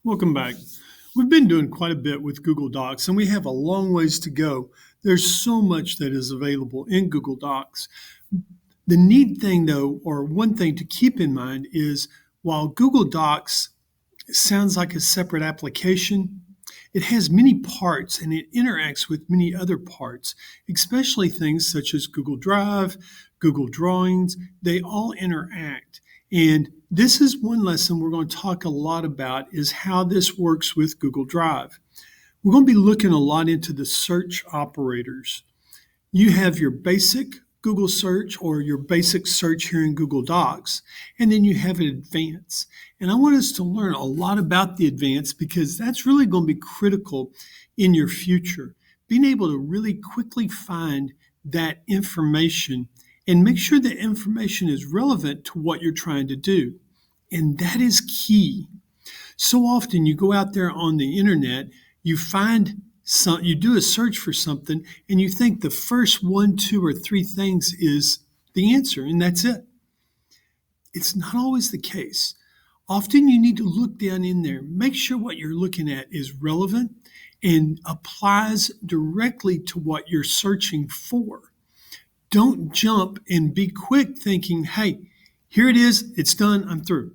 Welcome back. We've been doing quite a bit with Google Docs and we have a long ways to go. There's so much that is available in Google Docs. The neat thing, though, or one thing to keep in mind is while Google Docs sounds like a separate application, it has many parts and it interacts with many other parts, especially things such as Google Drive, Google Drawings. They all interact. And this is one lesson we're going to talk a lot about is how this works with Google Drive. We're going to be looking a lot into the search operators. You have your basic Google search or your basic search here in Google Docs, and then you have an advanced. And I want us to learn a lot about the advanced because that's really going to be critical in your future. Being able to really quickly find that information and make sure that information is relevant to what you're trying to do. And that is key. So often you go out there on the internet, you do a search for something, and you think the first 1, 2, or 3 things is the answer, and that's it. It's not always the case. Often you need to look down in there, make sure what you're looking at is relevant and applies directly to what you're searching for. Don't jump and be quick thinking, hey, here it is, it's done, I'm through.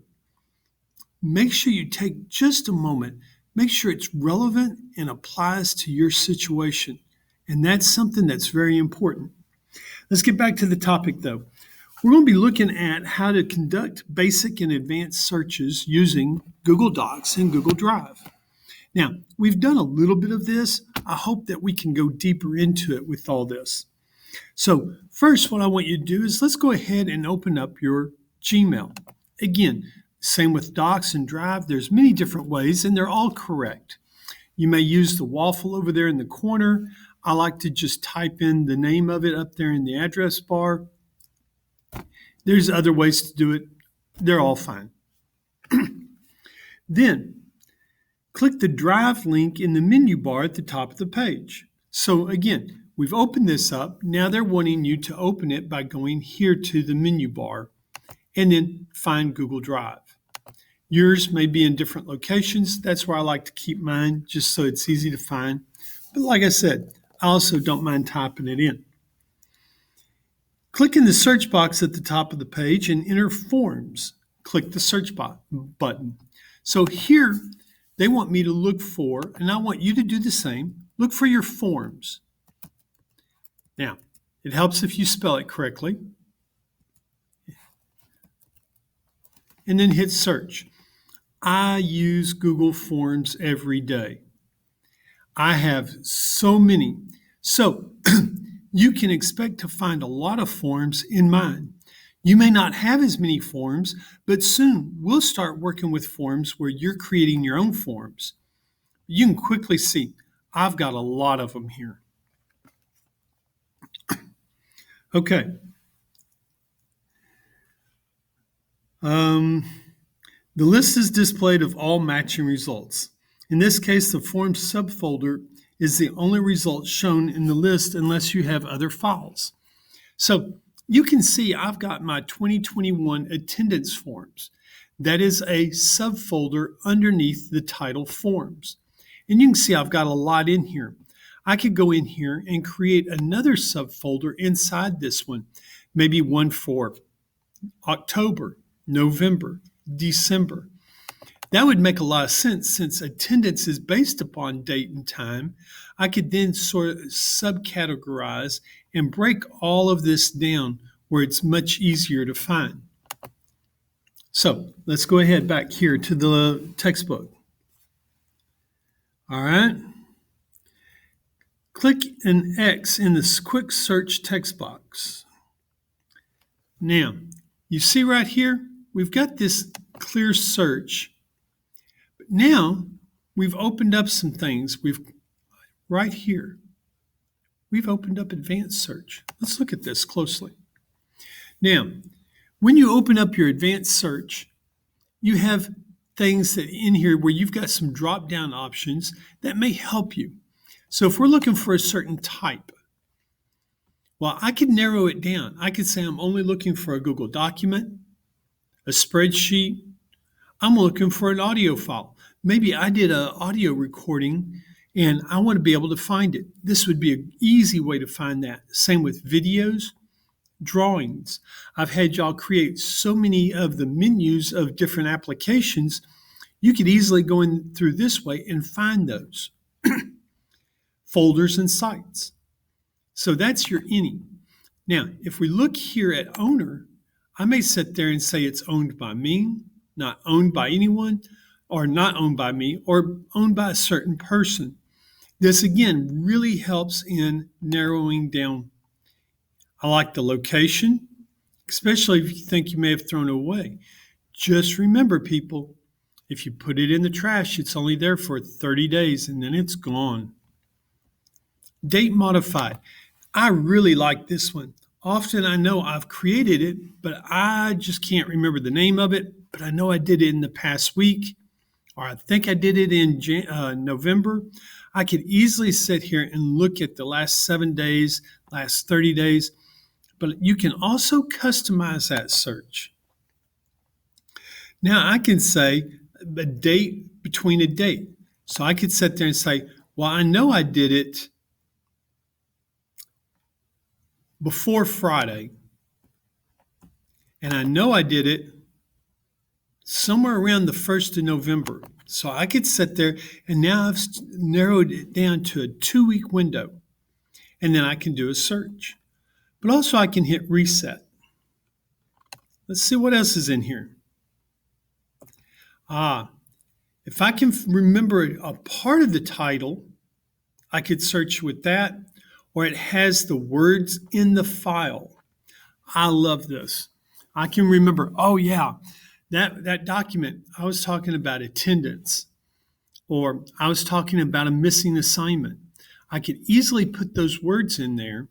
Make sure you take just a moment, make sure it's relevant and applies to your situation. And that's something that's very important. Let's get back to the topic though. We're going to be looking at how to conduct basic and advanced searches using Google Docs and Google Drive. Now, we've done a little bit of this. I hope that we can go deeper into it with all this. So first, what I want you to do is let's go ahead and open up your Gmail. Again, same with Docs and Drive. There's many different ways, and they're all correct. You may use the waffle over there in the corner. I like to just type in the name of it up there in the address bar. There's other ways to do it. They're all fine. Then, click the Drive link in the menu bar at the top of the page. So again, we've opened this up. Now they're wanting you to open it by going here to the menu bar and then find Google Drive. Yours may be in different locations. That's where I like to keep mine, just so it's easy to find. But like I said, I also don't mind typing it in. Click in the search box at the top of the page and enter Forms. Click the search button. So here, they want me to look for, and I want you to do the same, look for your forms. Now, it helps if you spell it correctly. And then hit search. I use Google Forms every day. I have so many. So you can expect to find a lot of forms in mine. You may not have as many forms, but soon we'll start working with forms where you're creating your own forms. You can quickly see I've got a lot of them here. Okay. The list is displayed of all matching results. In this case, the Forms subfolder is the only result shown in the list unless you have other files. So you can see I've got my 2021 attendance forms. That is a subfolder underneath the title Forms. And you can see I've got a lot in here. I could go in here and create another subfolder inside this one, maybe one for October, November, December. That would make a lot of sense since attendance is based upon date and time. I could then sort of subcategorize and break all of this down where it's much easier to find. So let's go ahead back here to the textbook. All right. Click an X in this quick search text box. Now, you see right here, we've got this clear search. But now we've opened up some things. Right here, we've opened up advanced search. Let's look at this closely. Now, when you open up your advanced search, you have things that in here where you've got some drop-down options that may help you. So if we're looking for a certain type, well, I could narrow it down. I could say I'm only looking for a Google document, a spreadsheet. I'm looking for an audio file. Maybe I did an audio recording and I want to be able to find it. This would be an easy way to find that. Same with videos, drawings. I've had y'all create so many of the menus of different applications. You could easily go in through this way and find those folders and sites. So that's your any. Now, if we look here at owner, I may sit there and say it's owned by me, not owned by anyone, or not owned by me, or owned by a certain person. This again really helps in narrowing down. I like the location, especially if you think you may have thrown it away. Just remember, people, if you put it in the trash, it's only there for 30 days and then it's gone. Date modified. I really like this one. Often I know I've created it, but I just can't remember the name of it. But I know I did it in the past week, or I think I did it in November. I could easily sit here and look at the last 7 days, last 30 days, but you can also customize that search. Now I can say a date between a date. So I could sit there and say, well, I know I did it before Friday, and I know I did it somewhere around the 1st of November. So I could sit there, and now I've narrowed it down to a 2-week window, and then I can do a search. But also I can hit reset. Let's see what else is in here. If I can remember a part of the title, I could search with that, or it has the words in the file. I love this. I can remember, oh yeah, that document, I was talking about attendance, or I was talking about a missing assignment. I could easily put those words in there,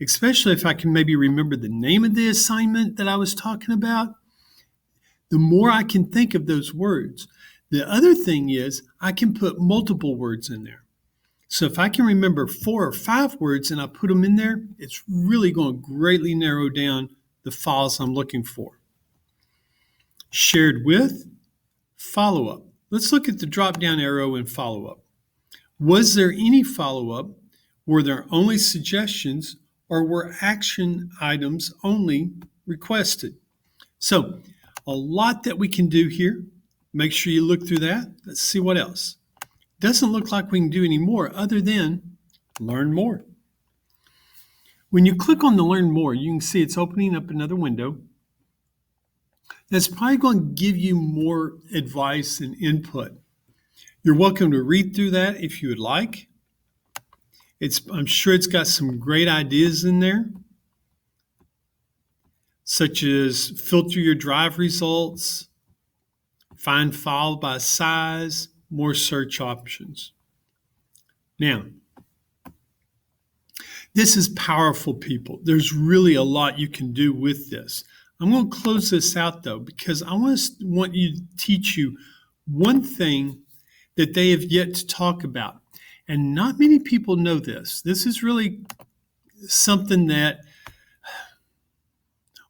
especially if I can maybe remember the name of the assignment that I was talking about. The more I can think of those words. The other thing is I can put multiple words in there. So if I can remember 4 or 5 words and I put them in there, it's really going to greatly narrow down the files I'm looking for. Shared with, follow-up. Let's look at the drop-down arrow in follow-up. Was there any follow-up? Were there only suggestions, or were action items only requested? So a lot that we can do here. Make sure you look through that. Let's see what else. Doesn't look like we can do any more other than learn more. When you click on the learn more, you can see it's opening up another window. That's probably going to give you more advice and input. You're welcome to read through that if you would like. I'm sure it's got some great ideas in there, such as filter your drive results, find file by size, more search options. Now, this is powerful, people. There's really a lot you can do with this. I'm going to close this out, though, because I want you to teach you one thing that they have yet to talk about. And not many people know this. This is really something that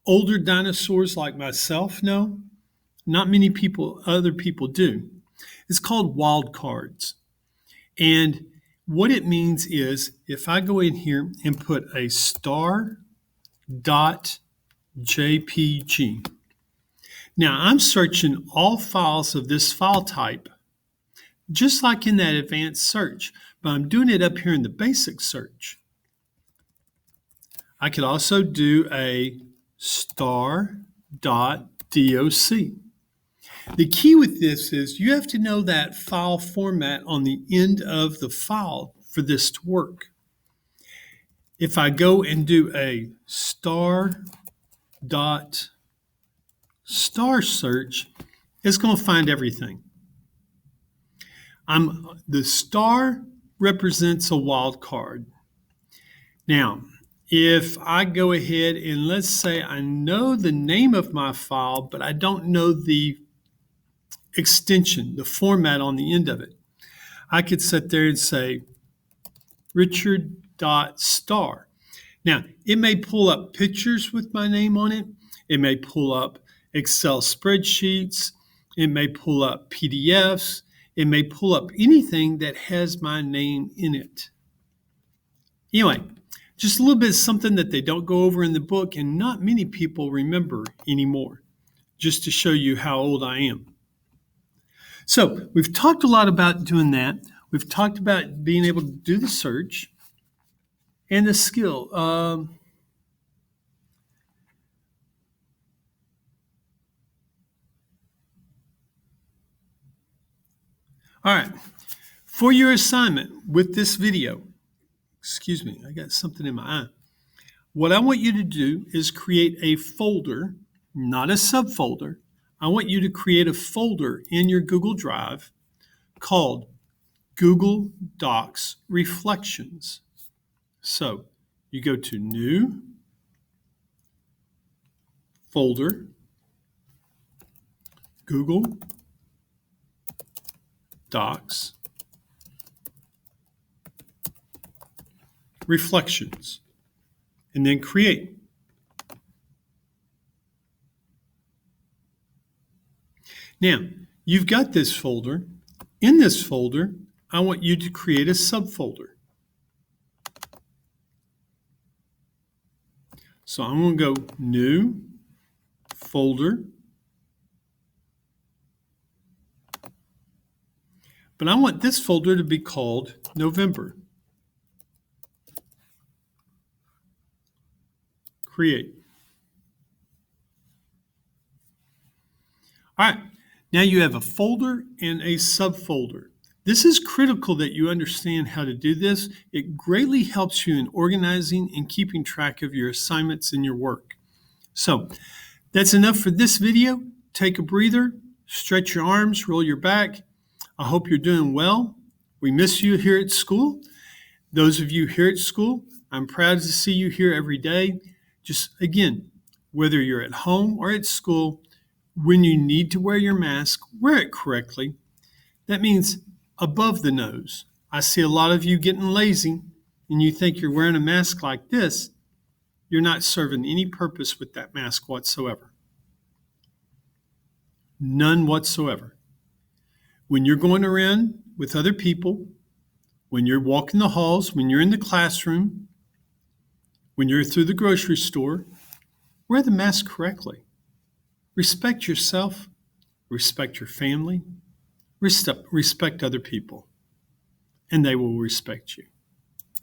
older dinosaurs like myself know. Not many other people do. It's called wildcards. And what it means is if I go in here and put a star.jpg. Now I'm searching all files of this file type, just like in that advanced search, but I'm doing it up here in the basic search. I could also do a star.doc. The key with this is you have to know that file format on the end of the file for this to work. If I go and do a star search, it's going to find everything. The star represents a wildcard. Now, if I go ahead and let's say I know the name of my file, but I don't know the extension, the format on the end of it, I could sit there and say Richard.star. Now, it may pull up pictures with my name on it. It may pull up Excel spreadsheets. It may pull up PDFs. It may pull up anything that has my name in it. Anyway, just a little bit of something that they don't go over in the book and not many people remember anymore, just to show you how old I am. So we've talked a lot about doing that. We've talked about being able to do the search and the skill. All right. For your assignment with this video, excuse me, I got something in my eye. What I want you to do is create a folder, not a subfolder. I want you to create a folder in your Google Drive called Google Docs Reflections. So you go to New, Folder, Google Docs Reflections, and then create. Now, you've got this folder. In this folder, I want you to create a subfolder. So I'm going to go New, Folder, but I want this folder to be called November. Create. All right, now you have a folder and a subfolder. This is critical that you understand how to do this. It greatly helps you in organizing and keeping track of your assignments and your work. So that's enough for this video. Take a breather, stretch your arms, roll your back. I hope you're doing well. We miss you here at school. Those of you here at school, I'm proud to see you here every day. Just again, whether you're at home or at school, when you need to wear your mask, wear it correctly. That means above the nose. I see a lot of you getting lazy and you think you're wearing a mask like this. You're not serving any purpose with that mask whatsoever. None whatsoever. When you're going around with other people, when you're walking the halls, when you're in the classroom, when you're through the grocery store, wear the mask correctly. Respect yourself, respect your family, respect other people, and they will respect you.